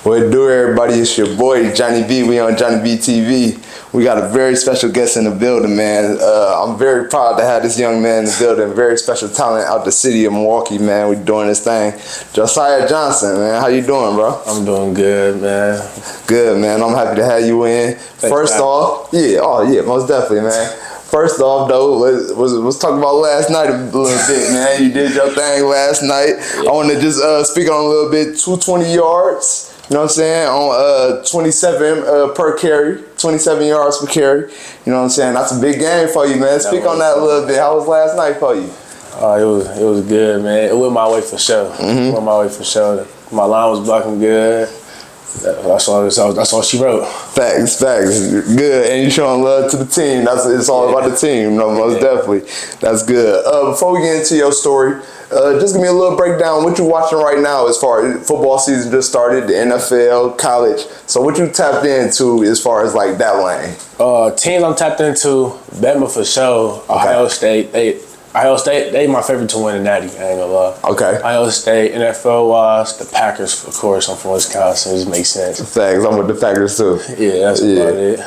What it do, everybody? It's your boy Johnny B. We on JonnyBeeTV. We got a very special guest in the building, man. I'm very proud to have this young man in the building. Very special talent out the city of Milwaukee, man. We doing this thing. Josiah Johnson, man. How you doing, bro? I'm doing good, man. Good, man. I'm happy to have you in. First off, most definitely, man. First off, though, was talking about last night a little bit, man. You did your thing last night. I want to just speak on a little bit. 220 yards. You know what I'm saying? On 27 per carry, 27 yards per carry. You know what I'm saying? That's a big game for you, man. Speak on that a little bit. How was last night for you? It was good, man. It went my way for sure. It went my way for sure. My line was blocking good. That's all she wrote. Facts. Good, and you showing love to the team. It's all about the team. No, most definitely. That's good. Before we get into your story, just give me a little breakdown. What you watching right now as far as football season just started, the NFL, college. So what you tapped into as far as like that lane? Teams I'm tapped into, Bama for sure. Ohio State. They my favorite to win the Natty. I ain't gonna lie. Okay. Ohio State, NFL wise, the Packers, of course. I'm from Wisconsin. It just makes sense. Facts. I'm with the Packers too. Yeah, that's about it.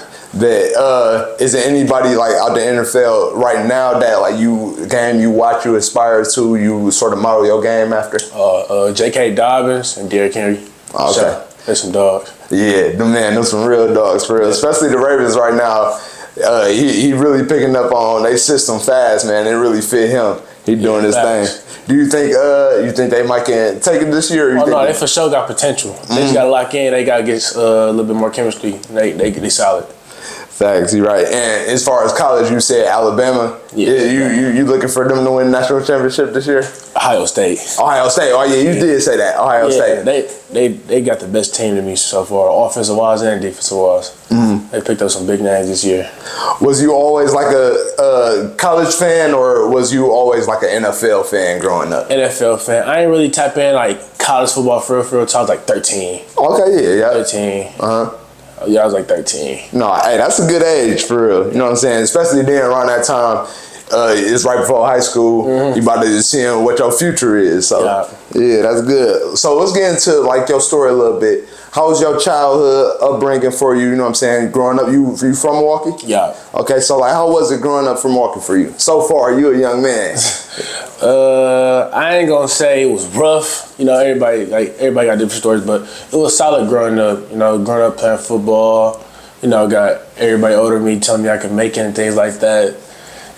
Is there anybody like out the NFL right now that like you watch, you aspire to, you sort of model your game after? J.K. Dobbins and Derrick Henry. Okay. So, they're some dogs. Yeah, them some real dogs for real. Especially the Ravens right now. He really picking up on their system fast, man. It really fit him. He doing his thing. Do you think they might can take it this year? Or no, they for sure got potential. They just got to lock in. They got to get a little bit more chemistry. They solid. Facts, you're right. And as far as college, you said Alabama. Yeah, you looking for them to win the national championship this year? Ohio State. Oh yeah, you did say that. Ohio State. They got the best team to me so far, offensive wise and defensive wise. They picked up some big names this year. Was you always like a college fan, or was you always like an NFL fan growing up? NFL fan. I ain't really tap in like college football for real till I was like 13. Okay, yeah. 13. Yeah, I was like 13. No, hey, that's a good age for real. You know what I'm saying? Especially then around that time, it's right before high school. You about to see what your future is. So yeah, that's good. So let's get into like your story a little bit. How was your childhood upbringing for you? You know what I'm saying? Growing up, you from Milwaukee? Yeah. Okay, so like how was it growing up from Milwaukee for you? So far, you a young man. I ain't gonna say it was rough. You know, everybody got different stories, but it was solid growing up. You know, growing up playing football. You know, got everybody older than me telling me I could make it and things like that.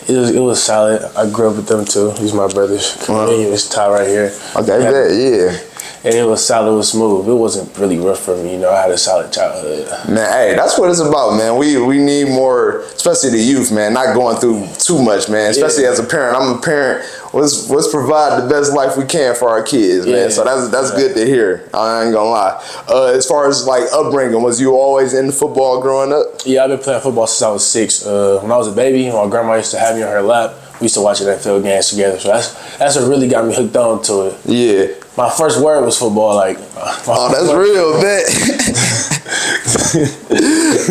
It was solid. I grew up with them too. These my brothers. This tie right here. Okay, yeah. And it was solid, it was smooth. It wasn't really rough for me, you know. I had a solid childhood. Man, hey, that's what it's about, man. We need more, especially the youth, man, not going through too much, man. Especially as a parent. I'm a parent. Let's provide the best life we can for our kids, man. So that's good to hear. I ain't gonna lie. As far as like upbringing, was you always into football growing up? Yeah, I've been playing football since I was 6. When I was a baby, my grandma used to have me on her lap. We used to watch NFL games together. So that's what really got me hooked on to it. Yeah. My first word was football. Like, that's real, man.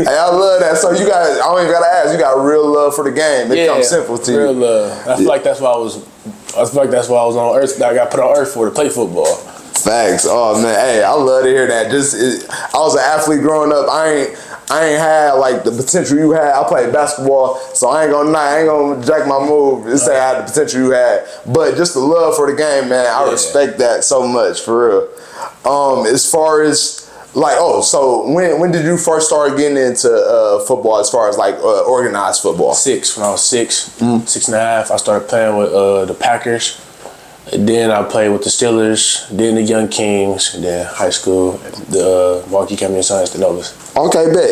Hey, I love that. So you got, I don't even gotta ask, you got real love for the game. It comes simple to you. Real love. I feel like that's why I was on earth. I got put on earth for to play football. Facts. Oh man, hey, I love to hear that. I was an athlete growing up. I ain't had like the potential you had. I played basketball, so I ain't gonna jack my move and say I had the potential you had. But just the love for the game, man, I respect that so much for real. As far as like, so when did you first start getting into football? As far as like organized football? 6. When I was 6, 6.5, I started playing with the Packers. And then I played with the Steelers, then the Young Kings, and then high school, the Milwaukee County Science, the Novas. Okay, bet.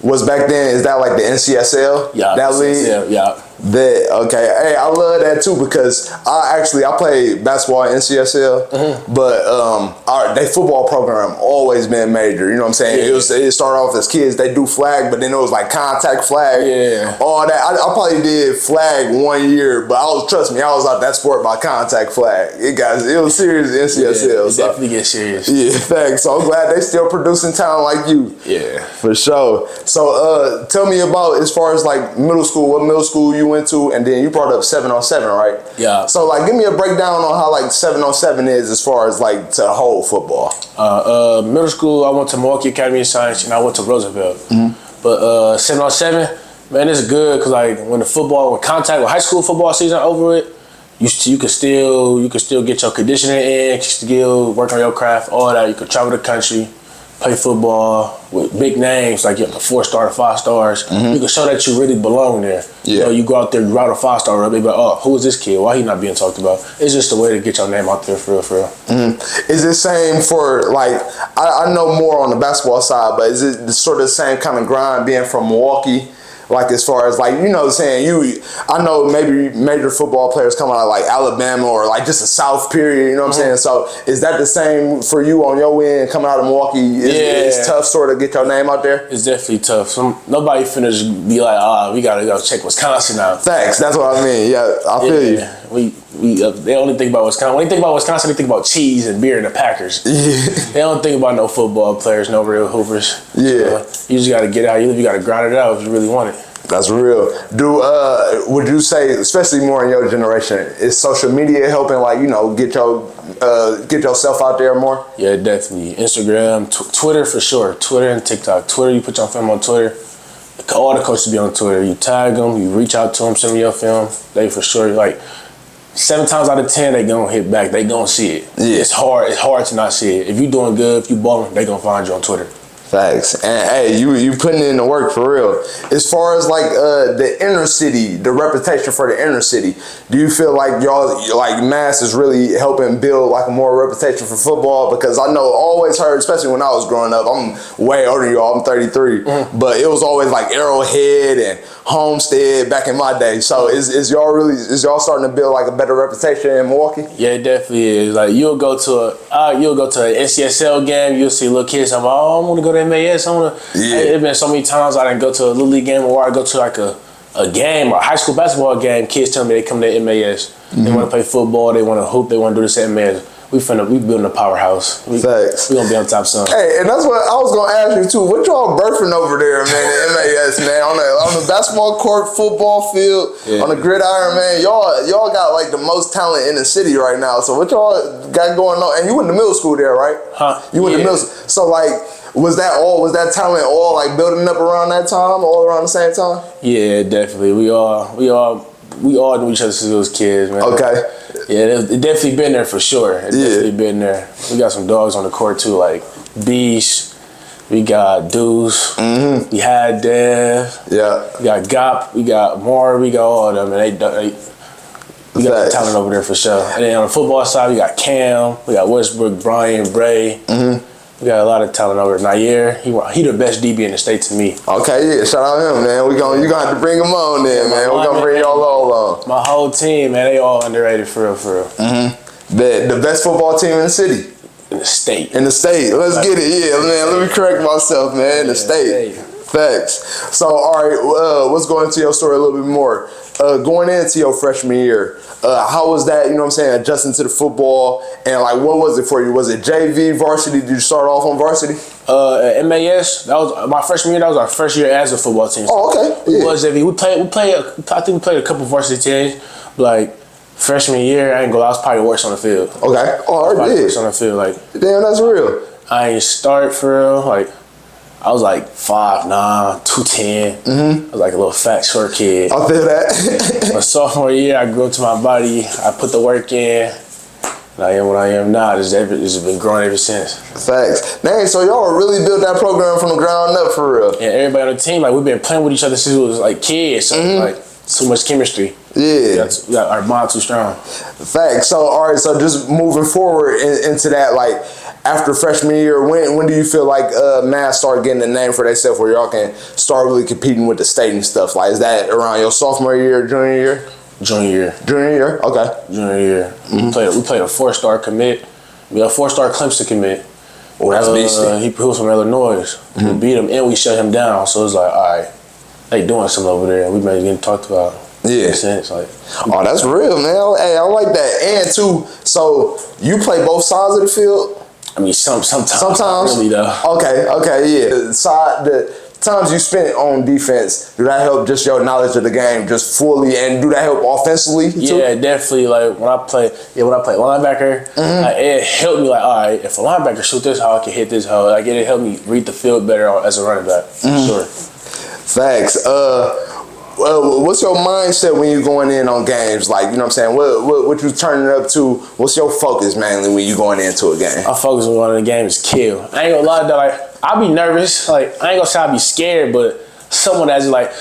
Was back then, is that like the NCSL? Yeah. That league? Yeah. Okay. Hey, I love that too because I played basketball at NCSL, but their football program always been major. You know what I'm saying? It started off as kids, they do flag, but then it was like contact flag. Yeah. All that. I probably did flag 1 year, but trust me, I was out that sport by contact flag. It was serious NCSL. It definitely gets serious. Yeah, thanks. So I'm glad they still producing talent like you. Yeah. For sure. So tell me about as far as like middle school, what middle school you went to, and then you brought up 7-on-7, right? Yeah. So like, give me a breakdown on how like 7-on-7 is as far as like to the whole football. Middle school, I went to Milwaukee Academy of Science, and I went to Roosevelt. But 7-on-7, man, it's good because like when high school football season over with, you could still get your conditioning in, still work on your craft, all that. You could travel the country, play football with big names like 4-star to 5 stars. You can show that you really belong there. Yeah. You know, you go out there, you route a 5-star, they be like, oh, who is this kid? Why he not being talked about? It's just a way to get your name out there for real, for real. Is it same for like, I know more on the basketball side, but is it sort of the same kind of grind being from Milwaukee? Like as far as like, you know, saying I know maybe major football players come out of like Alabama or like just a South period, you know what I'm saying? So is that the same for you on your end coming out of Milwaukee? It's tough sort of get your name out there? It's definitely tough. Nobody finna just be like, we gotta go check Wisconsin out. Thanks, that's what I mean. Yeah, I feel you. They only think about Wisconsin. When they think about Wisconsin, they think about cheese and beer and the Packers. They don't think about no football players, no real hoopers. Yeah. So you just gotta get out. You gotta grind it out if you really want it. That's real. Would you say, especially more in your generation, is social media helping, like, you know, get yourself out there more? Yeah, definitely. Instagram, Twitter for sure. Twitter and TikTok. Twitter, you put your film on Twitter. All the coaches be on Twitter. You tag them, you reach out to them, send them your film. They for sure, like 7 times out of 10, they gonna hit back. They gonna see it. Yeah. It's hard to not see it. If you doing good, if you balling, they gonna find you on Twitter. Facts. And hey, you putting in the work for real. As far as like the inner city, the reputation for the inner city, do you feel like Mass is really helping build like a more reputation for football? Because I know always heard, especially when I was growing up, I'm way older than y'all, I'm 33, but it was always like Arrowhead and Homestead back in my day. So is y'all starting to build like a better reputation in Milwaukee? Yeah, it definitely is. Like you'll go to an NCSL game, you'll see little kids. I'm like, oh, I want to go to MAS. It's been so many times I didn't go to a Little League game or I go to like a game or a high school basketball game. Kids tell me they come to MAS. They want to play football. They want to hoop. They want to do this at MAS. We building a powerhouse. We gonna be on top soon. Hey, and that's what I was gonna ask you too. What y'all birthing over there, man? In MAS, man, on the basketball court, football field, on the gridiron, man. Y'all got like the most talent in the city right now. So what y'all got going on? And you went to middle school there, right? You went to middle school. So like, was that talent all like building up around that time, all around the same time? Yeah, definitely. We all knew each other since we was kids, man. Okay. Yeah, it definitely been there for sure. It definitely been there. We got some dogs on the court too, like Beast. We got Deuce. We had Dev. Yeah. We got Gop. We got Moore. We got all of them, and we got talent over there for sure. And then on the football side, we got Cam. We got Westbrook, Brian, Bray. We got a lot of talent over there. Nair, he the best DB in the state to me. Okay, yeah, shout out him, man. You gonna have to bring him on then, man. We're gonna bring y'all all on. My whole team, man, they all underrated for real. The best football team in the city. In the state. Let's get it, yeah, man. Let me correct myself, man. In the state. Facts. So, all right, let's go into your story a little bit more. Going into your freshman year, how was that, you know what I'm saying, adjusting to the football, and like what was it for you? Was it JV, varsity? Did you start off on varsity? At MAS, that was my freshman year. That was our first year as a football team. Oh, okay. It was JV. I think we played a couple varsity teams. Like freshman year, I ain't gonna lie, I was probably worse on the field. Okay. Oh, I did. Worse on the field, like damn, that's real. I ain't start for real, like. I was like 5'9", 210. I was like a little fat, short kid. I feel that. My sophomore year, I grew up to my body. I put the work in. And I am what I am now. It's been growing ever since. Facts. Dang, so y'all really built that program from the ground up for real. Yeah, everybody on the team, like we've been playing with each other since we was like kids. So like too much chemistry. Yeah. We got our bond too strong. Facts. So all right, so just moving forward into that, like after freshman year, when do you feel like Mass started getting a name for themselves where y'all can start really competing with the state and stuff? Like, is that around your sophomore year, junior year? Junior year. Junior year? Okay. Junior year. We played a 4-star commit. We had a 4-star Clemson commit. Oh, that's beastly. He was from Illinois. We beat him and we shut him down. So it's like, all right, they doing something over there. We may get talked about. Yeah. Makes sense. Like, oh, that's real, man. Hey, I like that. And too, so you play both sides of the field? I mean, sometimes. Really, though. Okay, yeah. times you spent on defense, do that help just your knowledge of the game just fully, and do that help offensively too? Yeah, definitely. Like when I play linebacker, it helped me. Like, all right, if a linebacker shoot this hoe, I can hit this hoe. Like it helped me read the field better as a running back. Sure. Facts. What's your mindset when you're going in on games? Like, you know what I'm saying? What you turning it up to? What's your focus mainly when you going into a game? My focus on one of the games is kill. I ain't gonna lie though, like I'll be nervous. Like I ain't gonna say I'll be scared, but someone that's like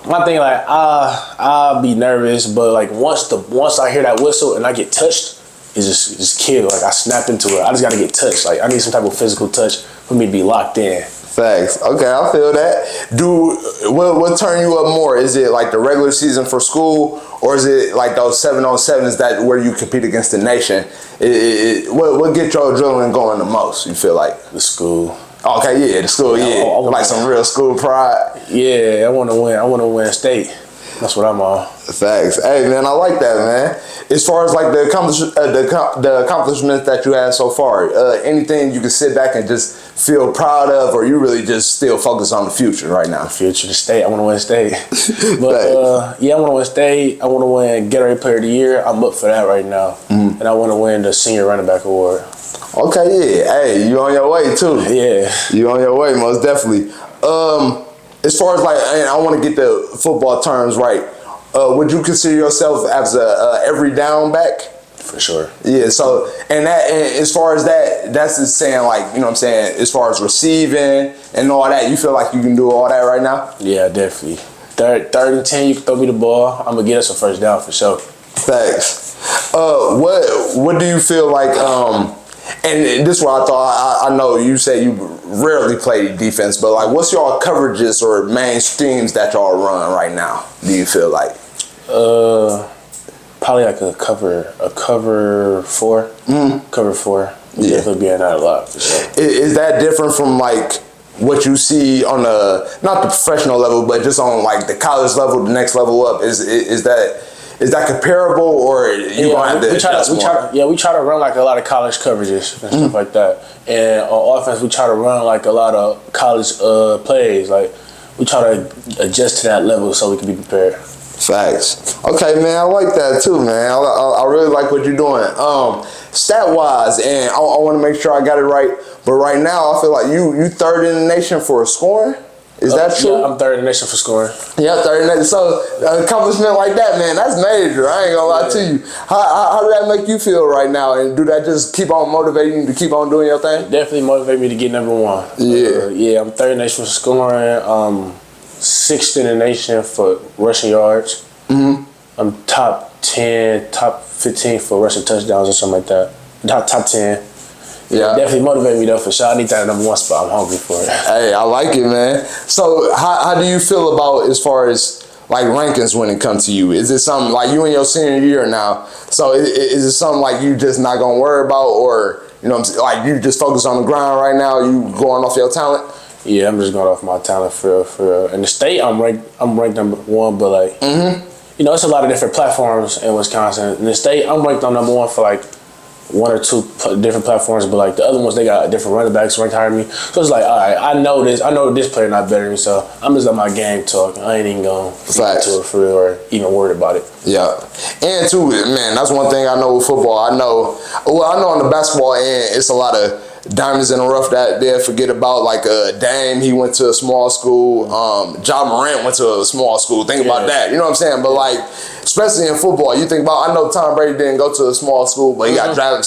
my thing, like I'll be nervous, but like once I hear that whistle and I get touched, it's just kill. Like I snap into it. I just gotta get touched. Like I need some type of physical touch for me to be locked in. Facts. Okay, I feel that. What turn you up more? Is it like the regular season for school, or is it like those 7-on-7s that where you compete against the nation? What get your adrenaline going the most? You feel like The school. Okay, yeah, the school, yeah, like some real school pride. Yeah, I want to win. I want to win state. That's what I'm on. Facts. Hey man, I like that, man. As far as like the accomplishments that you had so far, anything you can sit back and just feel proud of, or you really just still focus on the future right now? Future, the state. I want to win state. But yeah, I want to win state. I want to win Gatorade Player of the Year. I'm up for that right now, and I want to win the Senior Running Back Award. Okay, yeah. Hey, you on your way too. Yeah, you on your way, most definitely. As far as like, and I want to get the football terms right. Would you consider yourself as a every down back? For sure. Yeah. So, and as far as that's just saying like, you know what I'm saying, as far as receiving and all that, you feel like you can do all that right now? Yeah, definitely. Third and 10, you can throw me the ball. I'm gonna get us a first down for sure. Facts. What do you feel like? And this is what I thought. I know you say you rarely play defense, but like, what's y'all coverages or main streams that y'all run right now? Do you feel like? Probably like a cover 4. Cover 4. Yeah. Definitely being that a lot for sure. Is that different from like what you see on not the professional level, but just on like the college level, the next level up? Is that comparable, or you gonna have to adjust more? We try to run like a lot of college coverages and stuff like that. And on offense, we try to run like a lot of college plays. Like we try to adjust to that level so we can be prepared. Facts. Okay, man, I like that too, man. I really like what you're doing. Stat wise, and I want to make sure I got it right. But right now, I feel like you third in the nation for scoring. Is that true? Yeah, I'm third in the nation for scoring. Yeah, third in the nation. So an accomplishment like that, man, that's major. I ain't gonna lie to you. How did that make you feel right now? And do that just keep on motivating you to keep on doing your thing? Definitely motivate me to get number 1. Yeah. Yeah, I'm third in the nation for scoring. 6th in the nation for rushing yards. I'm top 10, top 15 for rushing touchdowns or something like that. Top 10. Yeah, definitely motivate me though for sure. I need that number 1 spot. I'm hungry for it. Hey, I like it, man. So how do you feel about as far as like rankings when it comes to you? Is it something like you in your senior year now? So is it something like you just not gonna worry about, or you know what I'm saying, like you just focus on the grind right now? You going off your talent? Yeah, I'm just going off my talent for real. In the state, I'm ranked number 1, but like you know, it's a lot of different platforms in Wisconsin. In the state, I'm ranked on number 1 for like 1 or 2 different platforms, but like the other ones, they got different running backs ranked higher than me. So it's like, all right, I know this player not better than me, so I'm just on my game talk. I ain't even gonna get to it for real or even worried about it. Yeah, and too, man, that's one thing I know with football. I know on the basketball end, it's a lot of diamonds in the rough that they'll forget about. Like Dame, he went to a small school. Ja Morant went to a small school. Think about that. You know what I'm saying? But like, especially in football, you think about, I know Tom Brady didn't go to a small school, but he got drafted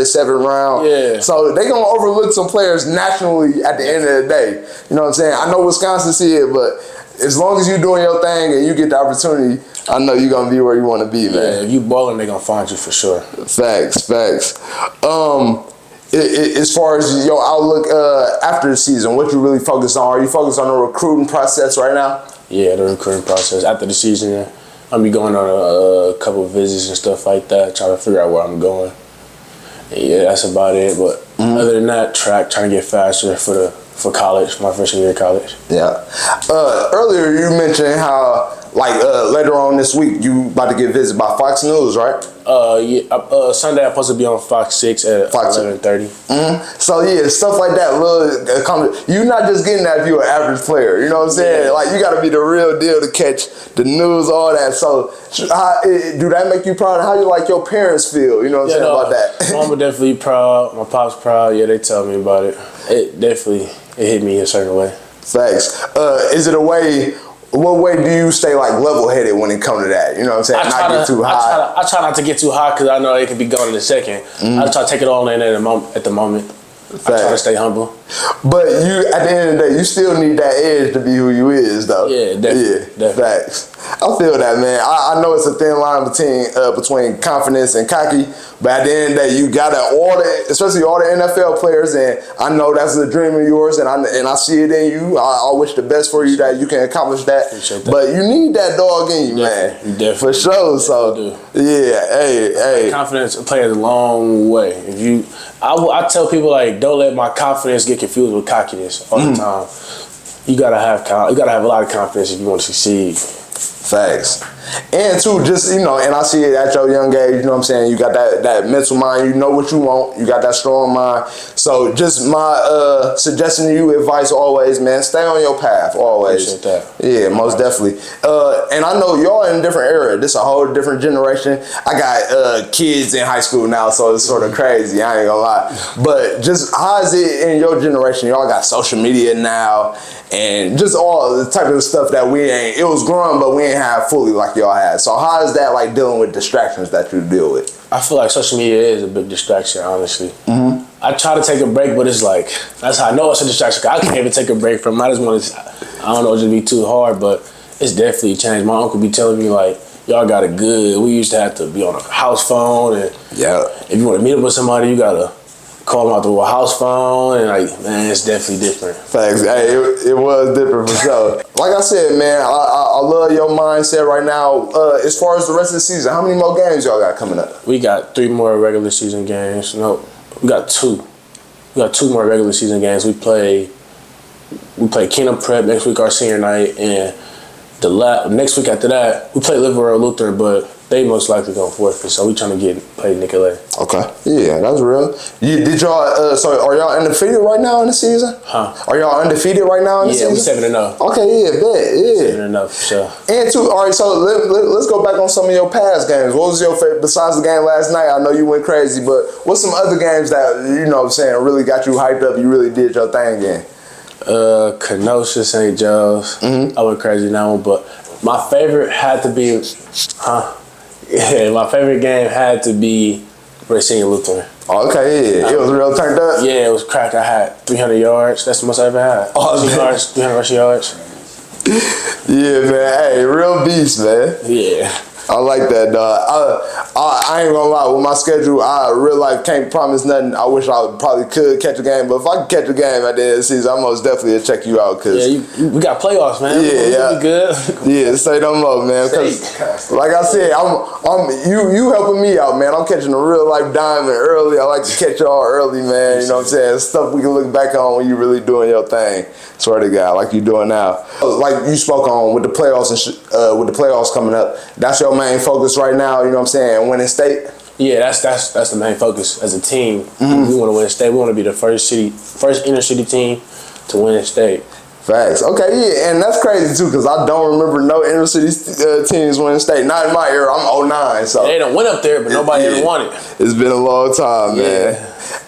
7th round. Yeah. So they gonna overlook some players nationally at the end of the day. You know what I'm saying? I know Wisconsin see it, but as long as you're doing your thing and you get the opportunity, I know you're gonna be where you want to be, man. Yeah, if you balling, they gonna find you for sure. Facts. As far as your outlook after the season, what you really focus on? Are you focused on the recruiting process right now? Yeah, the recruiting process. After the season, I'm be going on a couple of visits and stuff like that, trying to figure out where I'm going. Yeah, that's about it. But other than that, trying to get faster for college, my freshman year of college. Yeah. Earlier you mentioned how like later on this week, you about to get visited by Fox News, right? Sunday I'm supposed to be on Fox 6 at 11:30. So yeah, stuff like that. You're not just getting that if you're an average player. You know what I'm saying? Yeah. Like you got to be the real deal to catch the news, all that. So do that make you proud? How you like your parents feel? You know what I'm saying about that? Mama definitely proud. My pop's proud. Yeah, they tell me about it. It definitely hit me a certain way. Thanks. Is it a way? What way do you stay like level-headed when it comes to that? You know what I'm saying? Not get too high. I try not to get too high because I know it could be gone in a second. I try to take it all in at the moment. I try to stay humble. But you, at the end of the day, you still need that edge to be who you is, though. Yeah, definitely. Yeah, facts. I feel that, man. I know it's a thin line between confidence and cocky, but at the end of the day, you gotta especially all the NFL players, and I know that's a dream of yours, and I see it in you. I wish the best for you that you can accomplish that. Appreciate that. But you need that dog in you, man. You definitely. For sure. So yeah, hey. Confidence plays a long way. I tell people like, don't let my confidence get confused with cockiness all the time. You gotta have a lot of confidence if you want to succeed. Facts. And too, just, and I see it at your young age, you know what I'm saying? You got that mental mind, you know what you want, you got that strong mind. So just my suggestion to you, advice always, man, stay on your path, always. Appreciate that. Yeah, most definitely. And I know y'all in a different era. This a whole different generation. I got kids in high school now, so it's sort of crazy, I ain't gonna lie. But just how is it in your generation? Y'all got social media now, and just all the type of stuff that it was growing, but we ain't have fully like y'all had. So how is that like dealing with distractions that you deal with? I feel like social media is a big distraction, honestly. I try to take a break, but it's like, that's how I know it's a distraction. I can't even take a break from it. I just want to, I don't know, it just be too hard, but it's definitely changed. My uncle be telling me like, y'all got it good. We used to have to be on a house phone, and if you want to meet up with somebody, you gotta call them out through a house phone, and like, man, it's definitely different. Thanks. Hey, it was different for sure. Like I said, man, I love your mindset right now. As far as the rest of the season, how many more games y'all got coming up? We got 3 more regular season games. No, we got 2. We got 2 more regular season games. We play Kingdom Prep next week, our senior night, and next week after that, we play Liverpool Lutheran, but they most likely gonna forfeit, so we trying to play Nicolay. Okay, yeah, that's real. Did y'all? So are y'all undefeated right now in the season? Are y'all undefeated right now in the season? Yeah, we 7-0. Okay, yeah, bet, 7-0 for sure. And too, all right. So let's go back on some of your past games. What was your favorite besides the game last night? I know you went crazy, but what's some other games that really got you hyped up? You really did your thing in. Kenosha, St. Joe's. I went crazy in that one, but my favorite had to be, my favorite game had to be Racine Lutheran. Okay, yeah. It was real turned up? Yeah, it was cracked. I had 300 yards. That's the most I ever had. 300 rushing yards. Yeah, man. Hey, real beast, man. Yeah. I like that, dog. I ain't gonna lie, with my schedule, I real life can't promise nothing. I wish I probably could catch a game, but if I could catch a game at the end of the season, I most definitely check you out. We got playoffs, man. Yeah, we good. Yeah, say no more, man. Cause like I said, you helping me out, man. I'm catching a real life diamond early. I like to catch y'all early, man. You know what I'm saying? Stuff we can look back on when you really doing your thing. Swear to God, like you doing now. Like you spoke on with the playoffs and with the playoffs coming up. That's your main focus right now. You know what I'm saying? Winning state. Yeah, that's the main focus as a team. We want to win state. We want to be the first inner city team to win state. Facts. Okay, yeah, and that's crazy too, because I don't remember no inner city teams winning state. Not in my era. I'm 09, so they done went up there, but nobody ever won it. It's been a long time, man.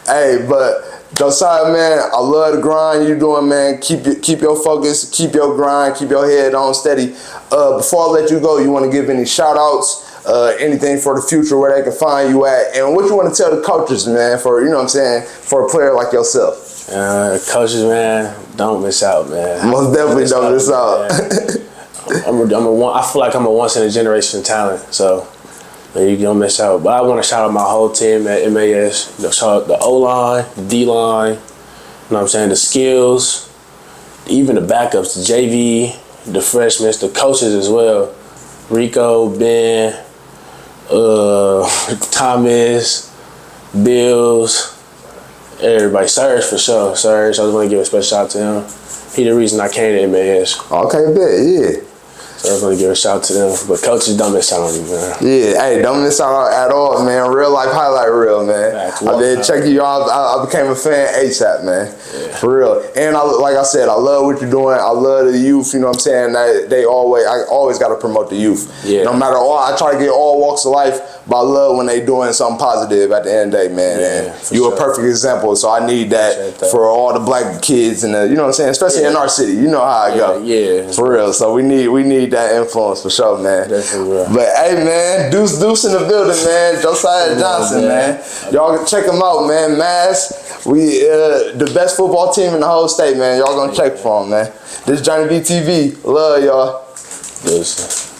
Hey, but Josiah, man, I love the grind you doing, man. Keep your focus, keep your grind, keep your head on steady. Before I let you go, you want to give any shout outs, anything for the future where they can find you at, and what you want to tell the coaches, man, for, you know what I'm saying, for a player like yourself? Coaches, man, don't miss out, man. Most definitely don't miss out. I feel like I'm a once in a generation talent, so you don't miss out. But I want to shout out my whole team at MAS. Shout out the O-line, the D-line, you know what I'm saying, the skills, even the backups, the JV, the freshmen, the coaches as well. Rico, Ben, Thomas, Bills, everybody. Serge for sure. Serge, I just want to give a special shout out to him. He the reason I came to MAS. Okay, bet, yeah. So I was gonna give a shout to them. But coaches, don't miss out on you, man. Yeah, hey, don't miss out at all, man. Real life highlight reel, man. Facts. I've been checking you out. I became a fan ASAP, man. Yeah. For real. And like I said, I love what you're doing. I love the youth. You know what I'm saying? I always got to promote the youth. Yeah. No matter what, I try to get all walks of life, but I love when they doing something positive at the end of the day, man. Yeah, and you're a perfect example. So I need that for all the black kids and you know what I'm saying, especially in our city. You know how I go. Yeah. For real. So we need that influence for sure, man. Definitely will. But hey, man, Deuce in the building, man. Josiah Johnson, man. Y'all check him out, man. Mass, we the best football team in the whole state, man. Y'all gonna check for him, man. This is JonnyBeeTV. Love y'all. Yes.